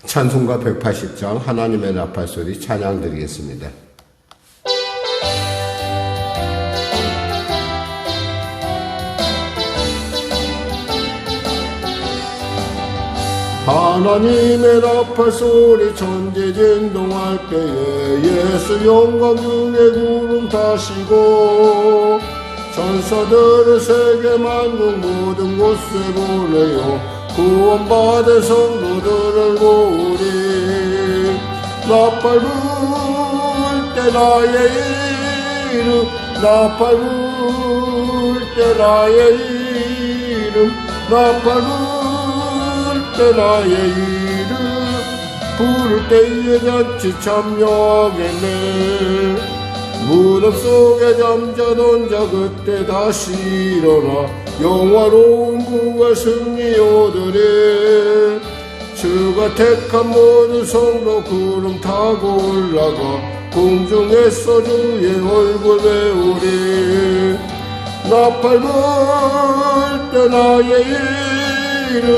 찬송가 180장 하나님의 나팔소리 찬양 드리겠습니다. 하나님의 나팔소리 천지진동할 때에 예수 영광 중에 구름 타시고 천사들을 세계 만국 모든 곳에 보내요 구원받은 성도들을 모으리 나팔 불 때 나의 이름 나팔 불 때 나의 이름 나팔 불 나의 이름 부를 때에 잔치 참여하겠네 무덤 속에 잠자던 자 그때 다시 일어나 영화로운 구원 승리 얻으리 주가 택한 모든 성도 구름 타고 올라가 공중에서 주의 얼굴 배우리 나팔 불 때 나의 이름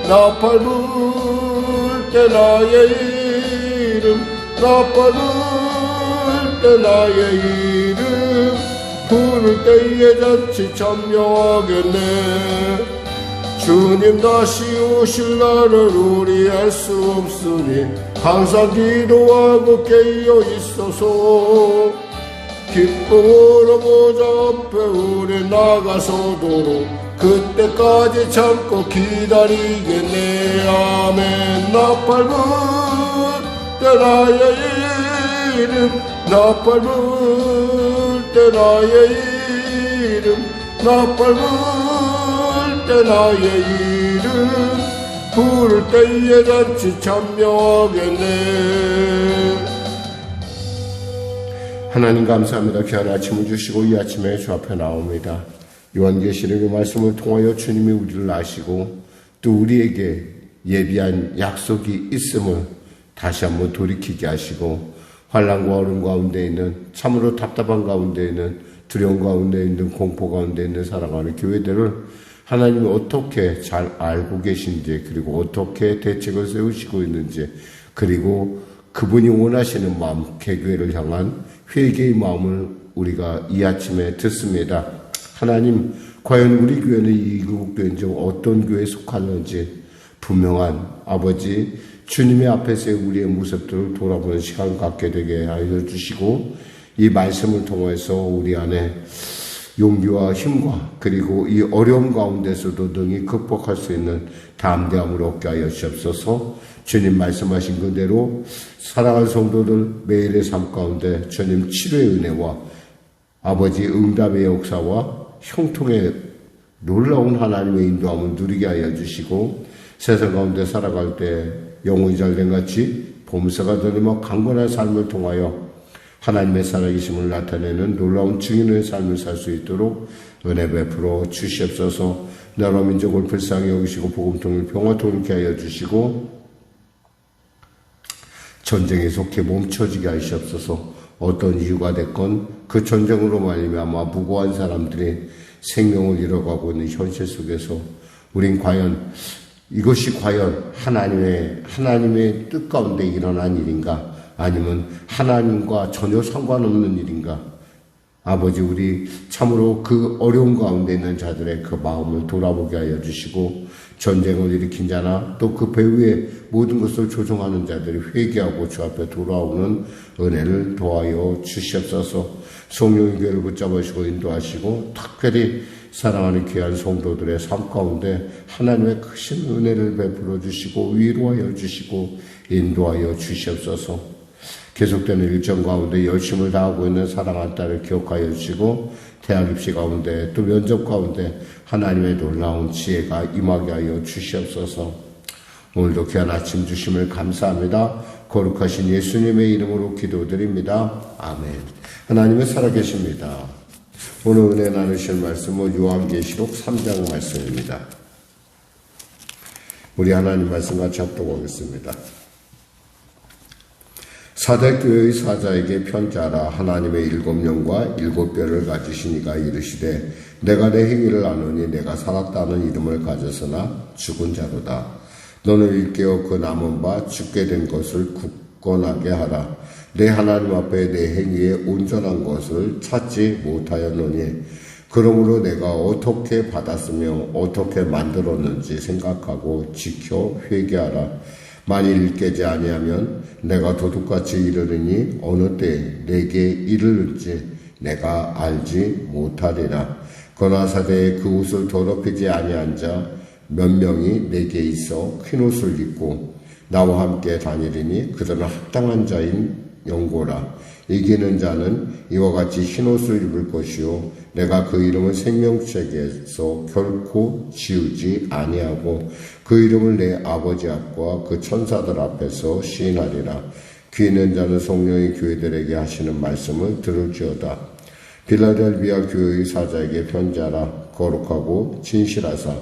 나팔 불 때 나의 이름 나팔 불 때 나의 이름 부를 때에 잔치 참여하겠네 주님 다시 오실 날을 우리 알 수 없으니 항상 기도하고 깨어 있어서 기쁨으로 보좌 앞에 우리 나가서도록 그때까지 참고 기다리겠네 아멘 나팔 불 때 나의 이름 나팔 불 때 나의 이름 나팔 불 때 나의 이름 부를 때에 잔치 참여하겠네 하나님 감사합니다. 귀한 아침을 주시고 이 아침에 주 앞에 나옵니다. 요한계시록의 말씀을 통하여 주님이 우리를 아시고 또 우리에게 예비한 약속이 있음을 다시 한번 돌이키게 하시고 환난과 어려움 가운데 있는 참으로 답답한 가운데 있는 두려움 가운데 있는 공포 가운데 있는 살아가는 교회들을 하나님이 어떻게 잘 알고 계신지 그리고 어떻게 대책을 세우시고 있는지 그리고 그분이 원하시는 마음 개교회를 향한 회개의 마음을 우리가 이 아침에 듣습니다. 하나님 과연 우리 교회는 이국교회인 중 어떤 교회에 속하는지 분명한 아버지 주님의 앞에서 우리의 모습들을 돌아보는 시간 갖게 되게 하여 주시고 이 말씀을 통해서 우리 안에 용기와 힘과 그리고 이 어려움 가운데서도 능히 극복할 수 있는 담대함을 얻게 하여 주옵소서. 주님 말씀하신 그대로 사랑하는 성도들 매일의 삶 가운데 주님 치료의 은혜와 아버지 응답의 역사와 형통의 놀라운 하나님의 인도함을 누리게 하여 주시고 세상 가운데 살아갈 때 영혼이 잘된 같이 봄새가 들리며 강건한 삶을 통하여 하나님의 살아계심을 나타내는 놀라운 증인의 삶을 살 수 있도록 은혜 베풀어 주시옵소서. 나라 민족을 불쌍히 여기시고 복음통일 평화통일케 하여 주시고 전쟁에 속해 멈춰지게 하시옵소서. 어떤 이유가 됐건 그 전쟁으로 말미암아 무고한 사람들이 생명을 잃어가고 있는 현실 속에서 우린 과연 이것이 과연 하나님의 뜻 가운데 일어난 일인가 아니면 하나님과 전혀 상관없는 일인가 아버지 우리 참으로 그 어려운 가운데 있는 자들의 그 마음을 돌아보게 하여 주시고 전쟁을 일으킨 자나 또 그 배후에 모든 것을 조종하는 자들이 회개하고 주 앞에 돌아오는 은혜를 도하여 주시옵소서. 성령의 교회를 붙잡으시고 인도하시고 특별히 사랑하는 귀한 성도들의 삶 가운데 하나님의 크신 은혜를 베풀어 주시고 위로하여 주시고 인도하여 주시옵소서. 계속되는 일정 가운데 열심을 다하고 있는 사랑하는 딸을 기억하여 주시고 대학 입시 가운데 또 면접 가운데 하나님의 놀라운 지혜가 임하게 하여 주시옵소서. 오늘도 귀한 아침 주심을 감사합니다. 거룩하신 예수님의 이름으로 기도드립니다. 아멘. 하나님은 살아계십니다. 오늘 은혜 나누실 말씀은 요한계시록 3장 말씀입니다. 우리 하나님 말씀 같이 합독하겠습니다. 사대교회의 사자에게 편지하라. 하나님의 7영과 7뼈를 가지신 이가 이르시되 내가 내 행위를 아노니 내가 살았다는 이름을 가졌으나 죽은 자로다. 너는 일깨어 그 남은 바 죽게 된 것을 굳건하게 하라. 내 하나님 앞에 내 행위에 온전한 것을 찾지 못하였노니 그러므로 내가 어떻게 받았으며 어떻게 만들었는지 생각하고 지켜 회개하라. 만일 깨지 아니하면 내가 도둑같이 이르리니 어느 때 내게 이르는지 내가 알지 못하리라. 그러나 사대에 그 옷을 더럽히지 아니한 자 몇 명이 내게 있어 흰옷을 입고 나와 함께 다니리니 그들은 합당한 자인 영고라. 이기는 자는 이와 같이 흰옷을 입을 것이요 내가 그 이름을 생명책에서 결코 지우지 아니하고 그 이름을 내 아버지 앞과 그 천사들 앞에서 시인하리라. 귀 있는 자는 성령이 교회들에게 하시는 말씀을 들을지어다. 빌라델비아 교회의 사자에게 편지하라. 거룩하고 진실하사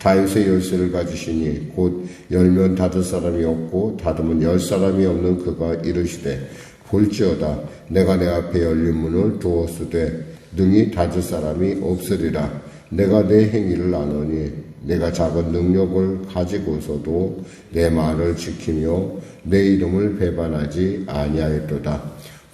다윗의 열쇠를 가지시니 곧 열면 닫을 사람이 없고 닫으면 열 사람이 없는 그가 이르시되 볼지어다 내가 내 앞에 열린 문을 두었으되 능히 닫을 사람이 없으리라. 내가 내 행위를 아노니 내가 작은 능력을 가지고서도 내 말을 지키며 내 이름을 배반하지 아니하였도다.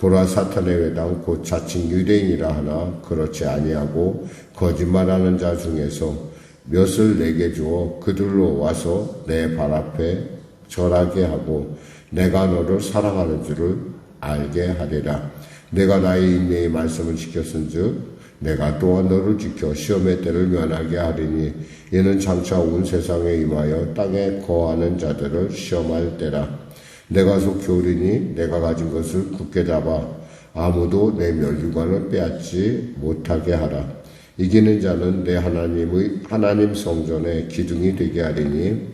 보라 사탄의 회당 곧 자칭 유대인이라 하나 그렇지 아니하고 거짓말하는 자 중에서 몇을 내게 주어 그들로 와서 내 발 앞에 절하게 하고 내가 너를 사랑하는 줄을 알게 하리라. 내가 나의 인내의 말씀을 지켰은즉 내가 또한 너를 지켜 시험의 때를 면하게 하리니 이는 장차 온 세상에 임하여 땅에 거하는 자들을 시험할 때라. 내가 속히 오리니 내가 가진 것을 굳게 잡아 아무도 내 멸류관을 빼앗지 못하게 하라. 이기는 자는 내 하나님 성전의 기둥이 되게 하리니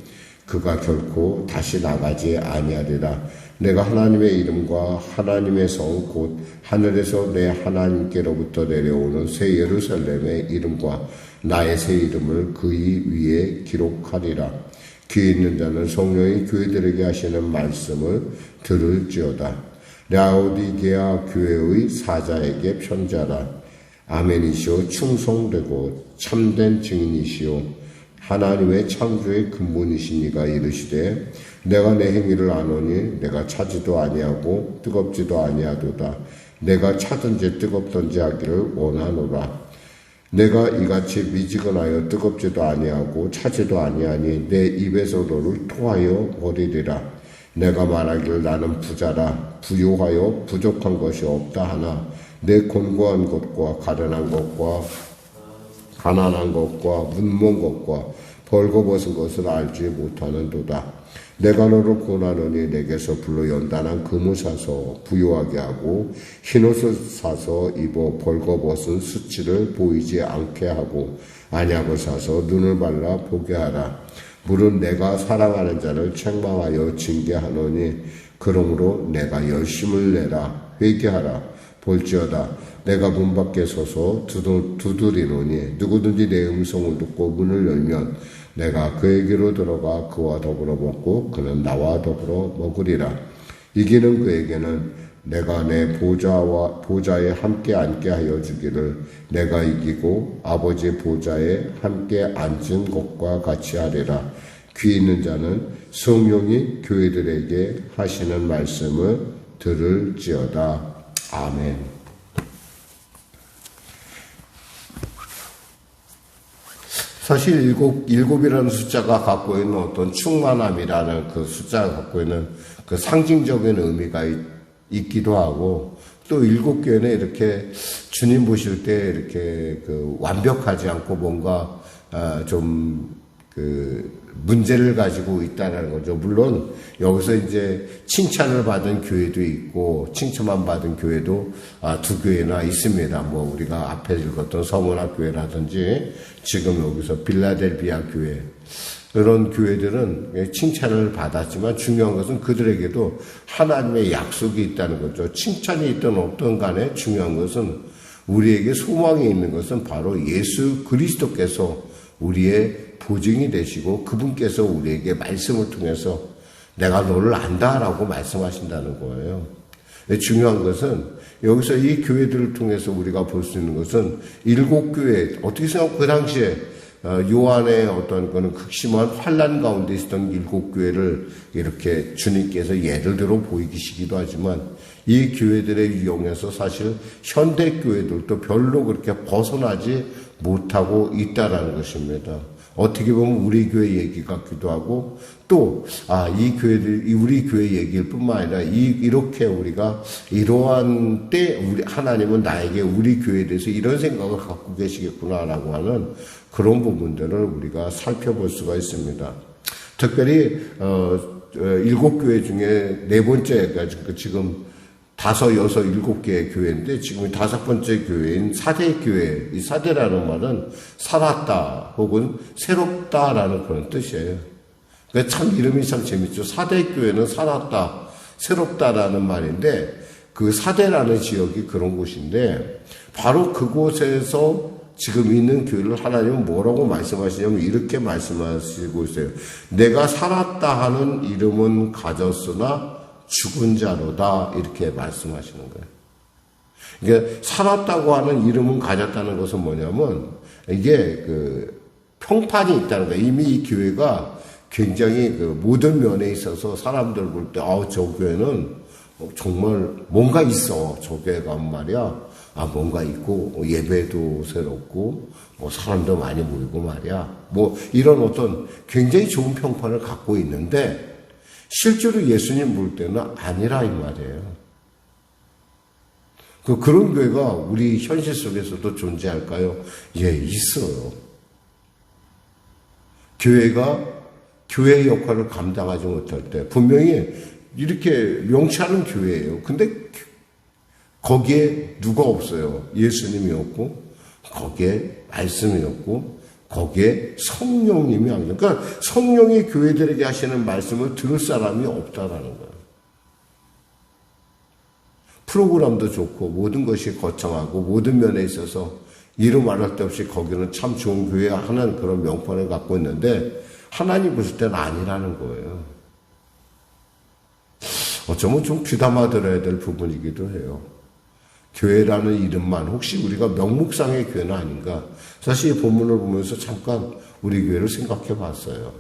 그가 결코 다시 나가지 아니하리라. 내가 하나님의 이름과 하나님의 성 곧 하늘에서 내 하나님께로부터 내려오는 새 예루살렘의 이름과 나의 새 이름을 그의 위에 기록하리라. 귀 있는 자는 성령이 교회들에게 하시는 말씀을 들을지어다. 라오디게아 교회의 사자에게 편지하라. 아멘이시오 충성되고 참된 증인이시오 하나님의 창조의 근본이시니가 이르시되 내가 내 행위를 아노니 내가 차지도 아니하고 뜨겁지도 아니하도다. 내가 차든지 뜨겁든지 하기를 원하노라. 내가 이같이 미지근하여 뜨겁지도 아니하고 차지도 아니하니 내 입에서 너를 토하여 버리리라. 내가 말하기를 나는 부자라 부요하여 부족한 것이 없다 하나 내 곤고한 것과 가련한 것과 가난한 것과 문먼 것과 벌거벗은 것을 알지 못하는도다. 내가 너를 권하노니 내게서 불로 연단한 금을 사서 부요하게 하고 흰옷을 사서 입어 벌거벗은 수치를 보이지 않게 하고 안약을 사서 눈을 발라 보게 하라. 물은 내가 사랑하는 자를 책망하여 징계하노니 그러므로 내가 열심을 내라 회개하라. 볼지어다 내가 문 밖에 서서 두드리노니 누구든지 내 음성을 듣고 문을 열면 내가 그에게로 들어가 그와 더불어 먹고 그는 나와 더불어 먹으리라. 이기는 그에게는 내가 내 보좌에 함께 앉게 하여 주기를 내가 이기고 아버지 보좌에 함께 앉은 것과 같이 하리라. 귀 있는 자는 성령이 교회들에게 하시는 말씀을 들을지어다. 아멘. 사실 일곱이라는 숫자가 갖고 있는 어떤 충만함이라는 그 숫자가 갖고 있는 그 상징적인 의미가 있기도 하고 또 일곱 교회는 이렇게 주님 보실 때 이렇게 그 완벽하지 않고 뭔가 좀 문제를 가지고 있다는 거죠. 물론 여기서 이제 칭찬을 받은 교회도 있고 칭찬만 받은 교회도 두 교회나 있습니다. 뭐 우리가 앞에 읽었던 서문학 교회라든지 지금 여기서 빌라델비아 교회 이런 교회들은 칭찬을 받았지만 중요한 것은 그들에게도 하나님의 약속이 있다는 거죠. 칭찬이 있든 없든 간에 중요한 것은 우리에게 소망이 있는 것은 바로 예수 그리스도께서 우리의 보증이 되시고 그분께서 우리에게 말씀을 통해서 내가 너를 안다라고 말씀하신다는 거예요. 중요한 것은 여기서 이 교회들을 통해서 우리가 볼 수 있는 것은 일곱 교회 어떻게 생각하면 그 당시에 요한의 어떤 그는 극심한 환난 가운데 있었던 7교회를 이렇게 주님께서 예를 들어 보이시기도 하지만 이 교회들의 유형에서 사실 현대 교회들도 별로 그렇게 벗어나지 못하고 있다라는 것입니다. 어떻게 보면 우리 교회 얘기 같기도 하고 또 이 교회들 우리 교회 얘기일 뿐만 아니라 이렇게 우리가 이러한 때 하나님은 나에게 우리 교회에 대해서 이런 생각을 갖고 계시겠구나라고 하는 그런 부분들을 우리가 살펴볼 수가 있습니다. 특별히 7교회 중에 4번째가 지금 5, 6, 7개의 교회인데 지금 5번째 교회인 사대교회, 이 사대라는 말은 살았다 혹은 새롭다라는 그런 뜻이에요. 그러니까 참 이름이 참 재밌죠. 사대교회는 살았다, 새롭다라는 말인데 그 사대라는 지역이 그런 곳인데 바로 그곳에서 지금 있는 교회를 하나님은 뭐라고 말씀하시냐면 이렇게 말씀하시고 있어요. 내가 살았다 하는 이름은 가졌으나 죽은 자로다 이렇게 말씀하시는 거예요. 그러니까 살았다고 하는 이름은 가졌다는 것은 뭐냐면 이게 평판이 있다는 거예요. 이미 이 교회가 굉장히 모든 면에 있어서 사람들 볼 때 저 교회는 정말 뭔가 있어. 저 교회 가면 말이야. 뭔가 있고 예배도 새롭고 사람도 많이 모이고 말이야. 이런 어떤 굉장히 좋은 평판을 갖고 있는데 실제로 예수님 볼 때는 아니라 이 말이에요. 그런 교회가 우리 현실 속에서도 존재할까요? 예, 있어요. 교회가 교회의 역할을 감당하지 못할 때 분명히 이렇게 명치하는 교회예요. 근데 거기에 누가 없어요? 예수님이 없고 거기에 말씀이 없고 거기에 성령님이 아니죠. 그러니까 성령이 교회들에게 하시는 말씀을 들을 사람이 없다라는 거예요. 프로그램도 좋고 모든 것이 거창하고 모든 면에 있어서 이루 말할 데 없이 거기는 참 좋은 교회 하는 그런 명판을 갖고 있는데 하나님 보실 때는 아니라는 거예요. 어쩌면 좀 귀담아 들어야 될 부분이기도 해요. 교회라는 이름만 혹시 우리가 명목상의 교회는 아닌가? 사실 이 본문을 보면서 잠깐 우리 교회를 생각해 봤어요.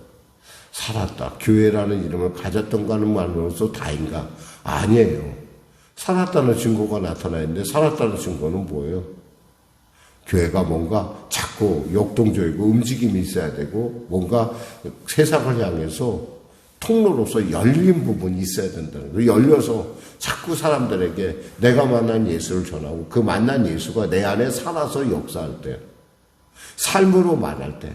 살았다. 교회라는 이름을 가졌던가는 말로서 다인가? 아니에요. 살았다는 증거가 나타나 있는데 살았다는 증거는 뭐예요? 교회가 뭔가 자꾸 역동적이고 움직임이 있어야 되고 뭔가 세상을 향해서 통로로서 열린 부분이 있어야 된다는 거예요. 열려서 자꾸 사람들에게 내가 만난 예수를 전하고 그 만난 예수가 내 안에 살아서 역사할 때, 삶으로 말할 때.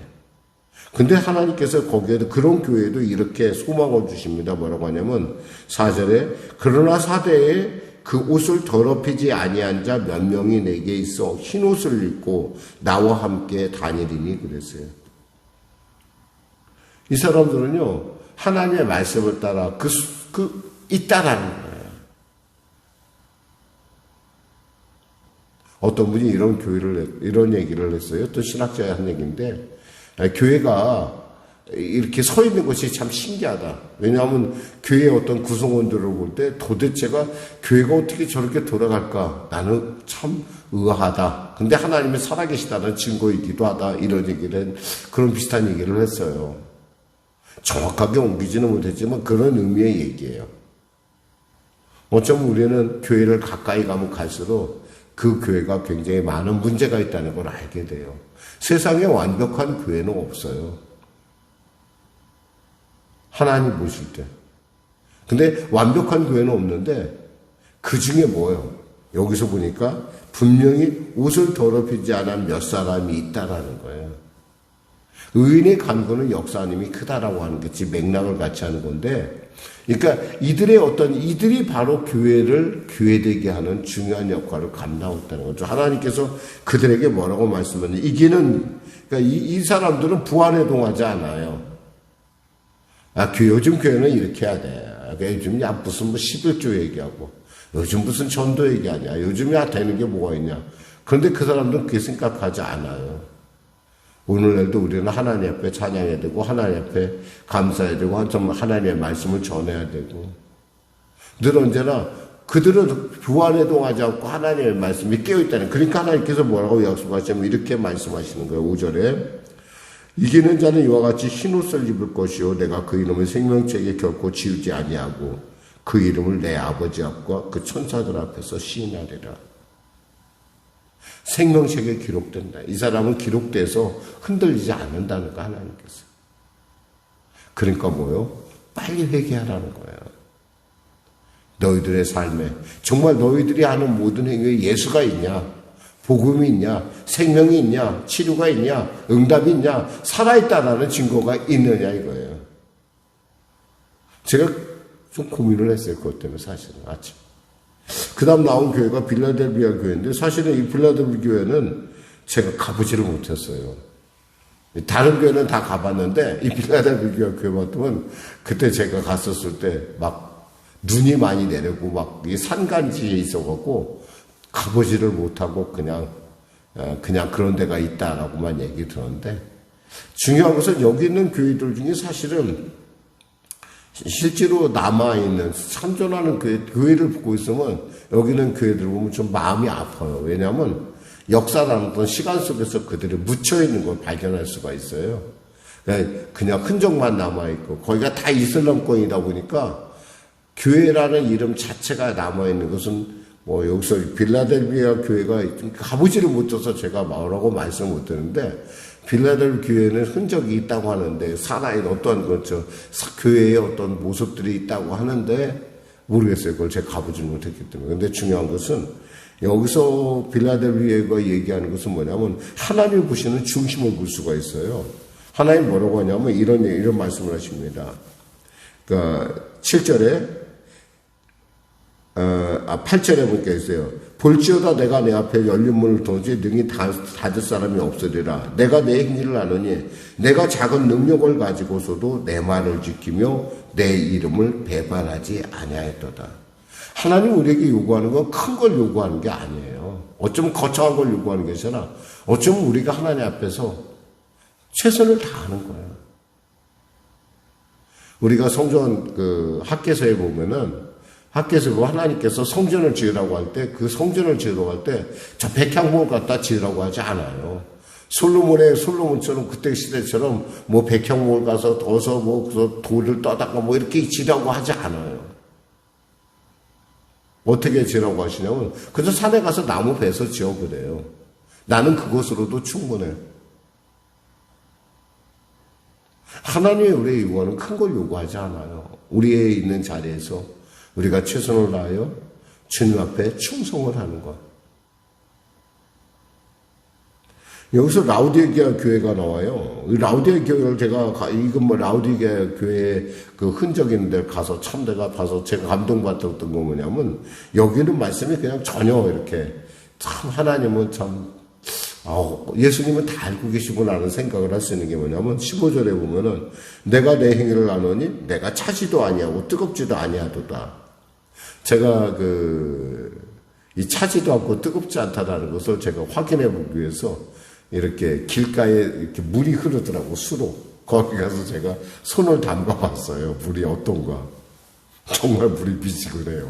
근데 하나님께서 거기에도 그런 교회에도 이렇게 소망을 주십니다. 뭐라고 하냐면 4절에 그러나 사대에 그 옷을 더럽히지 아니한 자 몇 명이 내게 있어 흰 옷을 입고 나와 함께 다니리니 그랬어요. 이 사람들은요 하나님의 말씀을 따라 있다라는 거예요. 어떤 분이 이런 얘기를 했어요. 어떤 신학자의 한 얘기인데, 교회가 이렇게 서 있는 것이 참 신기하다. 왜냐하면 교회의 어떤 구성원들을 볼 때 도대체가 교회가 어떻게 저렇게 돌아갈까? 나는 참 의아하다. 근데 하나님이 살아계시다는 증거이기도 하다. 이런 얘기를, 그런 비슷한 얘기를 했어요. 정확하게 옮기지는 못했지만 그런 의미의 얘기예요. 어쩌면 우리는 교회를 가까이 가면 갈수록 그 교회가 굉장히 많은 문제가 있다는 걸 알게 돼요. 세상에 완벽한 교회는 없어요. 하나님 보실 때. 근데 완벽한 교회는 없는데 그 중에 뭐예요? 여기서 보니까 분명히 옷을 더럽히지 않은 몇 사람이 있다라는 거예요. 의인의 간구는 역사님이 크다라고 하는 게 지금 맥락을 같이 하는 건데, 그러니까 이들이 바로 교회를 교회되게 하는 중요한 역할을 감당했다는 거죠. 하나님께서 그들에게 뭐라고 말씀하냐? 그러니까 이 사람들은 부활해동하지 않아요. 요즘 교회는 이렇게 해야 돼. 요즘 무슨 11조 얘기하고, 요즘 무슨 전도 얘기하냐. 요즘에 되는 게 뭐가 있냐. 그런데 그 사람들은 그렇게 생각하지 않아요. 오늘날도 우리는 하나님 앞에 찬양해야 되고 하나님 앞에 감사해야 되고 하나님의 말씀을 전해야 되고 늘 언제나 그들은 부활해동하지 않고 하나님의 말씀이 깨어있다는, 그러니까 하나님께서 뭐라고 약속하시냐면 이렇게 말씀하시는 거예요. 5절에 이기는 자는 이와 같이 흰옷을 입을 것이요 내가 그 이름을 생명책에 결코 지우지 아니하고 그 이름을 내 아버지 앞과 그 천사들 앞에서 시인하리라. 생명책에 기록된다. 이 사람은 기록돼서 흔들리지 않는다는 거 하나님께서. 그러니까 뭐요? 빨리 회개하라는 거예요. 너희들의 삶에 정말 너희들이 하는 모든 행위에 예수가 있냐? 복음이 있냐? 생명이 있냐? 치료가 있냐? 응답이 있냐? 살아있다라는 증거가 있느냐 이거예요. 제가 좀 고민을 했어요. 그것 때문에 사실은 아침. 그 다음 나온 교회가 빌라델비아 교회인데 사실은 이 빌라델비아 교회는 제가 가보지를 못했어요. 다른 교회는 다 가봤는데 이 빌라델비아 교회 같으면 그때 제가 갔었을 때 막 눈이 많이 내리고 막 산간지에 있어갖고 가보지를 못하고 그냥 그런 데가 있다라고만 얘기 들었는데 중요한 것은 여기 있는 교회들 중에 사실은 실제로 남아있는 산존하는 교회를 보고 있으면 여기는 교회들 보면 좀 마음이 아파요. 왜냐하면 역사라는 어떤 시간 속에서 그들이 묻혀있는 걸 발견할 수가 있어요. 그냥 흔적만 남아있고 거기가 다 이슬람권이다 보니까 교회라는 이름 자체가 남아있는 것은 뭐 여기서 빌라델비아 교회가 가보지를 못해서 제가 뭐라고 말씀을 못 드는데 빌라델비아 교회는 흔적이 있다고 하는데 사나이 어떤 교회의 어떤 모습들이 있다고 하는데 모르겠어요. 그걸 제가 가보지 못했기 때문에. 근데 중요한 것은 여기서 빌라델비아가 얘기하는 것은 뭐냐면 하나님이 보시는 중심을 볼 수가 있어요. 하나님 뭐라고 하냐면 이런 말씀을 하십니다. 그러니까 7절에 8절에 보니까 있어요. 볼지어다 내가 내 앞에 열린 문을 통해 능히 닫을 사람이 없으리라. 내가 내 행위를 아느니 내가 작은 능력을 가지고서도 내 말을 지키며 내 이름을 배반하지 아니하였도다. 하나님 우리에게 요구하는 건 큰 걸 요구하는 게 아니에요. 어쩌면 거창한 걸 요구하는 게 아니라 어쩌면 우리가 하나님 앞에서 최선을 다하는 거예요. 우리가 성전 학개서에 보면은 학교에서 하나님께서 성전을 지으라고 할 때 그 성전을 지으라고 할 때 저 백향목을 갖다 지으라고 하지 않아요. 솔로몬처럼 그때 시대처럼 뭐 백향목을 가서 둬서 뭐 돌을 떠다가 뭐 이렇게 지으라고 하지 않아요. 어떻게 지으라고 하시냐면 그저 산에 가서 나무 베서 지어 그래요. 나는 그것으로도 충분해. 하나님의 우리의 요구는 큰 걸 요구하지 않아요. 우리의 있는 자리에서 우리가 최선을 다하여 주님 앞에 충성을 하는 것. 여기서 라우디게아 교회가 나와요. 라우디게아 교회를 제가 이건 뭐 라우디게아 교회 그 흔적 있는 데 가서 참 내가 봐서 제가 감동받았던 거 뭐냐면 여기는 말씀이 그냥 전혀 이렇게 참 하나님은 참 예수님은 다 알고 계시구나라는 생각을 할 수 있는 게 뭐냐면 15절에 보면은 내가 내 행위를 아노니 내가 차지도 아니하고 뜨겁지도 아니하도다. 제가 이 차지도 않고 뜨겁지 않다라는 것을 제가 확인해 보기 위해서 이렇게 길가에 이렇게 물이 흐르더라고, 수로. 거기 가서 제가 손을 담가 봤어요. 물이 어떤가. 정말 물이 미지근해요.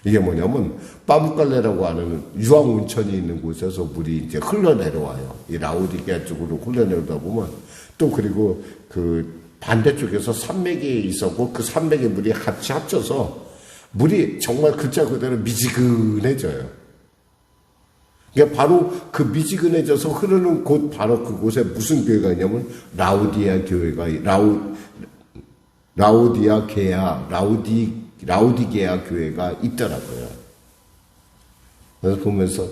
이게 뭐냐면, 빠무깔레라고 하는 유황 온천이 있는 곳에서 물이 이제 흘러내려와요. 이 라우디게아 쪽으로 흘러내려다 보면, 또 그리고 반대쪽에서 산맥이 있었고, 그 산맥의 물이 같이 합쳐서 물이 정말 글자 그대로 미지근해져요. 그러니까 바로 그 미지근해져서 흐르는 곳, 바로 그곳에 무슨 교회가 있냐면, 라우디게아 교회가 있더라고요. 그래서 보면서,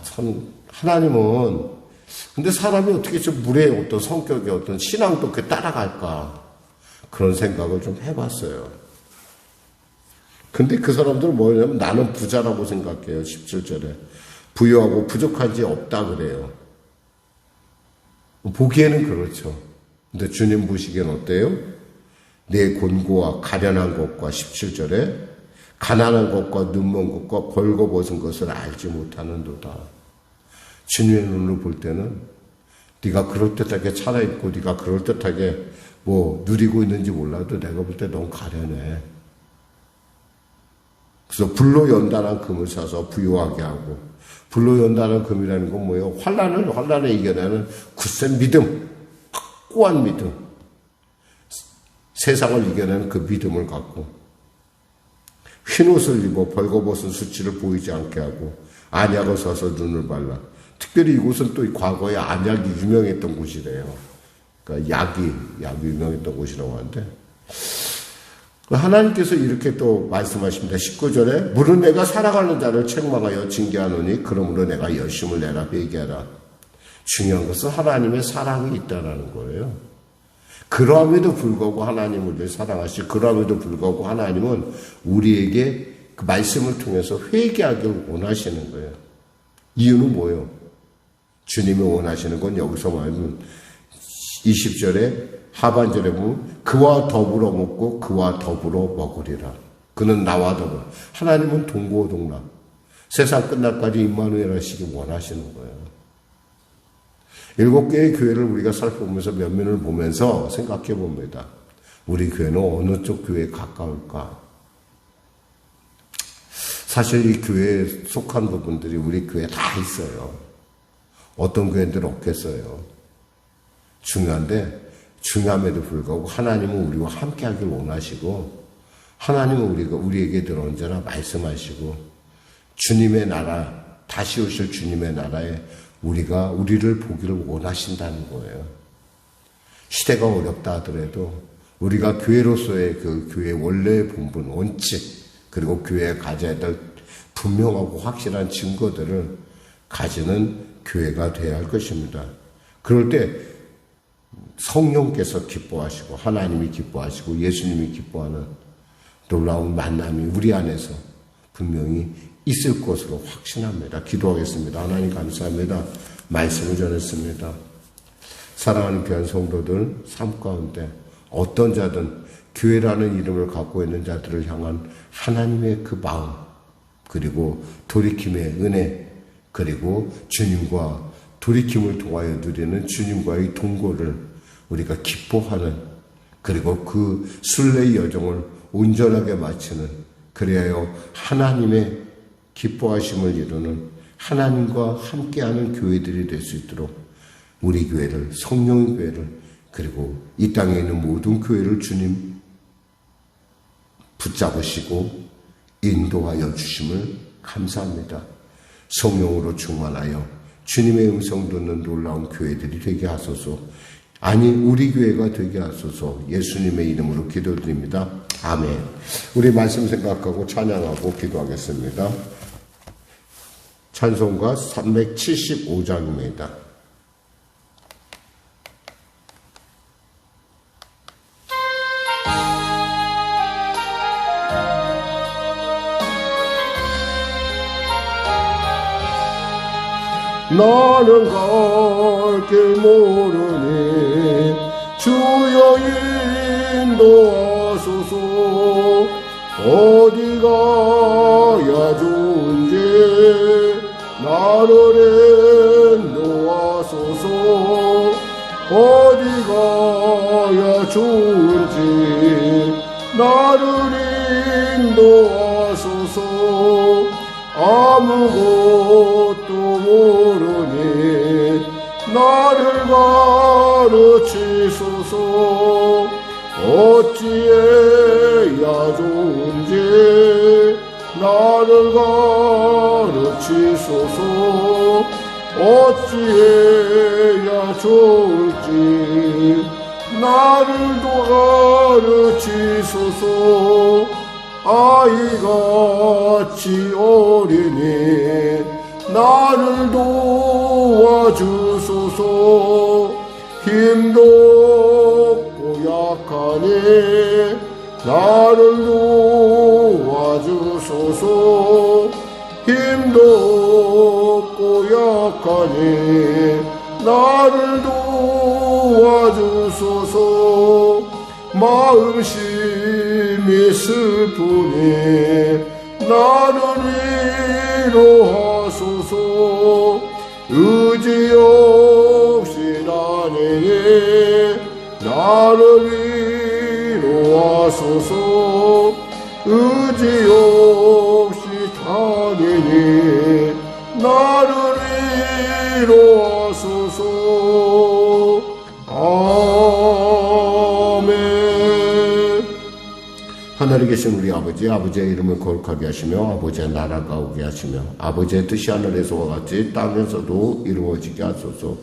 참, 하나님은, 근데 사람이 어떻게 좀 물의 어떤 성격의 어떤 신앙도 그 따라갈까? 그런 생각을 좀 해봤어요. 근데 그 사람들은 뭐냐면 나는 부자라고 생각해요. 17절에. 부유하고 부족한 지 없다 그래요. 보기에는 그렇죠. 근데 주님 보시기엔 어때요? 내 곤고와 가련한 것과 17절에 가난한 것과 눈먼 것과 벌거벗은 것을 알지 못하는도다. 주님의 눈으로 볼 때는 네가 그럴듯하게 차려입고 네가 그럴듯하게 뭐 누리고 있는지 몰라도 내가 볼 때 너무 가련해. 그래서 불로 연단한 금을 사서 부유하게 하고, 불로 연단한 금이라는 건 뭐예요? 환란을 이겨내는 굳센 믿음. 확고한 믿음, 세상을 이겨내는 그 믿음을 갖고 흰옷을 입어 벌거벗은 수치를 보이지 않게 하고 안약을 써서 눈을 발라. 특별히 이곳은 또 과거에 안약이 유명했던 곳이래요. 그러니까 약이 유명했던 곳이라고 하는데 하나님께서 이렇게 또 말씀하십니다. 19절에 물은 내가 사랑하는 자를 책망하여 징계하노니 그러므로 내가 열심을 내라 회개하라. 중요한 것은 하나님의 사랑이 있다는 거예요. 그러함에도 불구하고 하나님을 우리를 사랑하시고 그러함에도 불구하고 하나님은 우리에게 그 말씀을 통해서 회개하길 원하시는 거예요. 이유는 뭐예요? 주님이 원하시는 건 여기서 말하면 20절에 하반절에 보면 그와 더불어 먹고 그와 더불어 먹으리라. 그는 나와 더불어. 하나님은 동고동락. 세상 끝날까지 임마누엘 하시기 원하시는 거예요. 7개의 교회를 우리가 살펴보면서 면면을 보면서 생각해 봅니다. 우리 교회는 어느 쪽 교회에 가까울까? 사실 이 교회에 속한 부분들이 우리 교회에 다 있어요. 어떤 교회들은 없겠어요. 중요함에도 불구하고 하나님은 우리와 함께 하길 원하시고 하나님은 우리에게 늘 언제나 말씀하시고 주님의 나라, 다시 오실 주님의 나라에 우리를 보기를 원하신다는 거예요. 시대가 어렵다 하더라도 우리가 교회로서의 그 교회의 원래의 본분, 원칙, 그리고 교회에 가져야 될 분명하고 확실한 증거들을 가지는 교회가 되어야 할 것입니다. 그럴 때 성령께서 기뻐하시고 하나님이 기뻐하시고 예수님이 기뻐하는 놀라운 만남이 우리 안에서 분명히 있을 것으로 확신합니다. 기도하겠습니다. 하나님 감사합니다. 말씀을 전했습니다. 사랑하는 귀한 성도들 삶 가운데 어떤 자든 교회라는 이름을 갖고 있는 자들을 향한 하나님의 그 마음 그리고 돌이킴의 은혜 그리고 주님과 돌이킴을 통하여 누리는 주님과의 동거를 우리가 기뻐하는 그리고 그 순례의 여정을 온전하게 마치는 그리하여 하나님의 기뻐하심을 이루는 하나님과 함께하는 교회들이 될 수 있도록 우리 교회를 성령의 교회를 그리고 이 땅에 있는 모든 교회를 주님 붙잡으시고 인도하여 주심을 감사합니다. 성령으로 충만하여 주님의 음성 듣는 놀라운 교회들이 되게 하소서. 아니 우리 교회가 되게 하소서. 예수님의 이름으로 기도드립니다. 아멘. 우리 말씀 생각하고 찬양하고 기도하겠습니다. 찬송가 375장입니다. 나는 갈 길 모르니 주여 인도하소서. 어디 가야 좋은지 나를 인도하소서. 어디 가야 좋은지 나를 인도하소서. 아무것도 모르니 나를 가르치소서. 어찌해야 좋은지 나를 가르치소서. 어찌해야 좋을지 나를 가르치소서. 아이같이 어리니 나를 도와주소서. 힘도 없고 약하니 나를 도와주소서. 힘도 없고 약하니 나를 도와주소서. 마음심이 슬프니 나를 위로하소서. 의지 없이 다니니 나를 위로하소서. 의지 없이 다니니 나를 위로하소서. 하늘에 계신 우리 아버지의 이름을 거룩하게 하시며 아버지의 나라가 오게 하시며 아버지의 뜻이 하늘에서와 같이 땅에서도 이루어지게 하소서.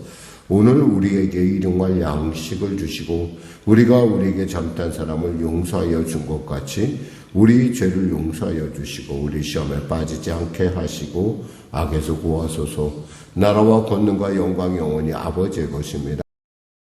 오늘 우리에게 일용할 양식을 주시고 우리가 우리에게 잘못한 사람을 용서하여 준 것 같이 우리 죄를 용서하여 주시고 우리 시험에 빠지지 않게 하시고 악에서 구하소서. 나라와 권능과 영광이 영원히 아버지의 것입니다.